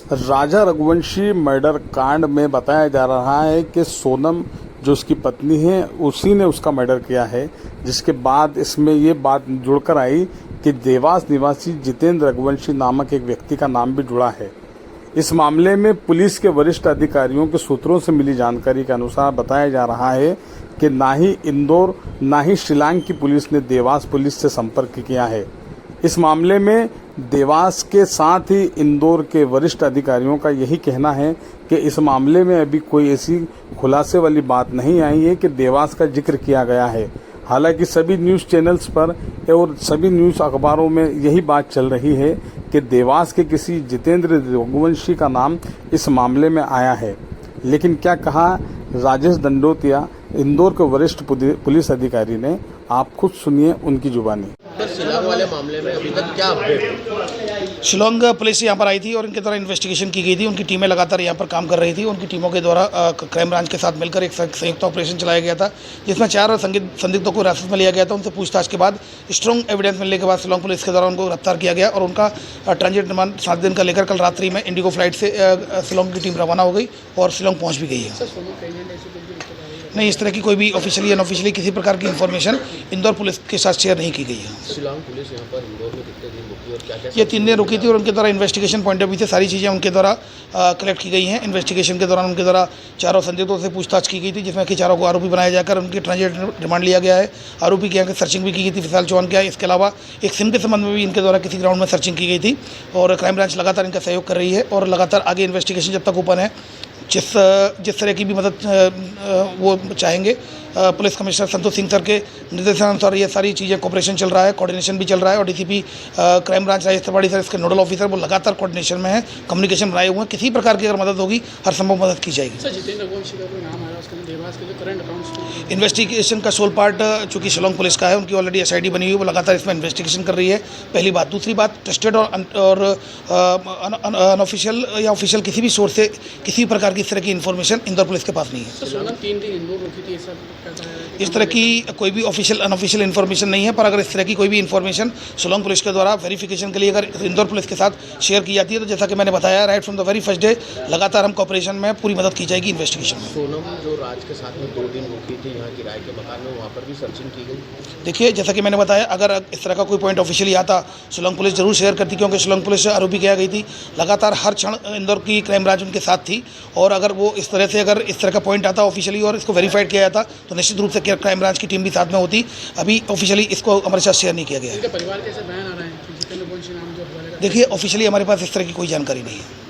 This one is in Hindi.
राजा रघुवंशी मर्डर कांड में बताया जा रहा है कि सोनम जो उसकी पत्नी है उसी ने उसका मर्डर किया है, जिसके बाद इसमें ये बात जुड़कर आई कि देवास निवासी जितेंद्र रघुवंशी नामक एक व्यक्ति का नाम भी जुड़ा है। इस मामले में पुलिस के वरिष्ठ अधिकारियों के सूत्रों से मिली जानकारी के अनुसार बताया जा रहा है कि ना ही इंदौर ना ही शिलांग की पुलिस ने देवास पुलिस से संपर्क किया है। इस मामले में देवास के साथ ही इंदौर के वरिष्ठ अधिकारियों का यही कहना है कि इस मामले में अभी कोई ऐसी खुलासे वाली बात नहीं आई है कि देवास का जिक्र किया गया है। हालांकि सभी न्यूज़ चैनल्स पर और सभी न्यूज़ अखबारों में यही बात चल रही है कि देवास के किसी जितेंद्र रघुवंशी का नाम इस मामले में आया है। लेकिन क्या कहा राजेश दंडोतिया, इंदौर के वरिष्ठ पुलिस अधिकारी ने, आप खुद सुनिए उनकी जुबानी। शिलांग वाले मामले में अभी तक क्या अपडेट है? शिलांग पुलिस यहाँ पर आई थी और इनके द्वारा इन्वेस्टिगेशन की गई थी। उनकी टीमें लगातार यहाँ पर काम कर रही थी। उनकी टीमों के द्वारा क्राइम ब्रांच के साथ मिलकर एक संयुक्त ऑपरेशन चलाया गया था, जिसमें 4 संदिग्धों को हिरासत में लिया गया था। उनसे पूछताछ के बाद स्ट्रॉन्ग एविडेंस मिलने के बाद शिलांग पुलिस के द्वारा उनको गिरफ्तार किया गया और उनका ट्रांजिट रिमांड 7 दिन का लेकर कल रात्रि में इंडिगो फ्लाइट से शिलांग की टीम रवाना हो गई और शिलांग पहुँच भी गई है। नहीं, इस तरह की कोई भी ऑफिशियली अनऑफिशियली किसी प्रकार की इन्फॉर्मेशन इंदौर पुलिस के साथ शेयर नहीं की गई है। शिलांग पुलिस यहाँ पर इंदौर में कितने दिन रुकी और क्या-क्या? ये 3 दिन रुकी थी और उनके द्वारा इन्वेस्टिगेशन पॉइंट ऑफ व्यू से सारी चीज़ें उनके द्वारा कलेक्ट की गई हैं। इन्वेस्टिगेशन के दौरान उनके द्वारा 4 संदिग्धों से पूछताछ की गई थी, जिसमें कि 4 को आरोपी बनाया जाकर उनकी ट्रांजिट रिमांड लिया गया है। आरोपी के यहाँ की सर्चिंग भी की गई थी विशाल चौहान के यहाँ। इसके अलावा एक सिम के संबंध में भी इनके द्वारा किसी ग्राउंड में सर्चिंग की गई थी और क्राइम ब्रांच लगातार इनका सहयोग कर रही है और लगातार आगे इन्वेस्टिगेशन जब तक ओपन है, जिस तरह की भी मदद वो चाहेंगे। Police commissioner Santosh Singh sir के निर्देशानुसार ये सारी चीज़ें कोऑपरेशन चल रहा है, कोऑर्डिनेशन भी चल रहा है और DCP crime branch Rajesh Tripathi sir, इसके नोडल ऑफिसर, वो लगातार कोऑर्डिनेशन में है, कम्युनिकेशन बनाए हुए हैं। किसी प्रकार की अगर मदद होगी हर संभव मदद की जाएगी। सर, जितेंद्र रघुवंशी का कोई नाम आया उसके देवास के जो करंट अकाउंट्स? इन्वेस्टिगेशन का सोल पार्ट चूँकि शिलांग पुलिस का है, उनकी ऑलरेडी एसआईटी बनी हुई है, वो लगातार इसमें इन्वेस्टिगेशन कर रही है। पहली बात। दूसरी बात, ट्रस्टेड और अनऑफिशियल या ऑफिशियल किसी भी सोर्स से किसी प्रकार की इस तरह की इन्फॉर्मेशन इंदौर पुलिस के पास नहीं है। सर, सोनम 3 दिन इंदौर रुकी थी, सब इस तरह की कोई भी ऑफिशियल अनऑफिशियल इन्फॉर्मेशन नहीं है, पर अगर इस तरह की कोई भी इन्फॉर्मेशन शिलांग पुलिस के द्वारा वेरिफिकेशन के लिए अगर इंदौर पुलिस के साथ शेयर की जाती है तो जैसा कि मैंने बताया, right from the very first day लगातार हम कॉपरेशन में पूरी मदद की जाएगी इन्वेस्टिगेशन में। सोनम जो राज के साथ में 2 दिन रुकी थी यहाँ किराए के मकान में, वहाँ पर भी सर्चिंग की गई? देखिए, जैसा कि मैंने बताया, अगर इस तरह का कोई पॉइंट ऑफिशियली आता शिलांग पुलिस जरूर शेयर करती, क्योंकि शिलांग पुलिस आरोपी किया गई थी। लगातार हर क्षण इंदौर की क्राइम ब्रांच उनके साथ थी और अगर वो इस तरह से अगर इस तरह का पॉइंट आता ऑफिशियली और इसको वेरीफाइड किया जाता तो निश्चित रूप से क्राइम ब्रांच की टीम भी साथ में होती। अभी ऑफिशियली इसको हमारे साथ शेयर नहीं किया गया है। परिवार के ऐसे बयान आ रहे हैं कि जितेंद्र रघुवंशी नाम जो हवाले का। देखिए, ऑफिशियली हमारे पास इस तरह की कोई जानकारी नहीं है।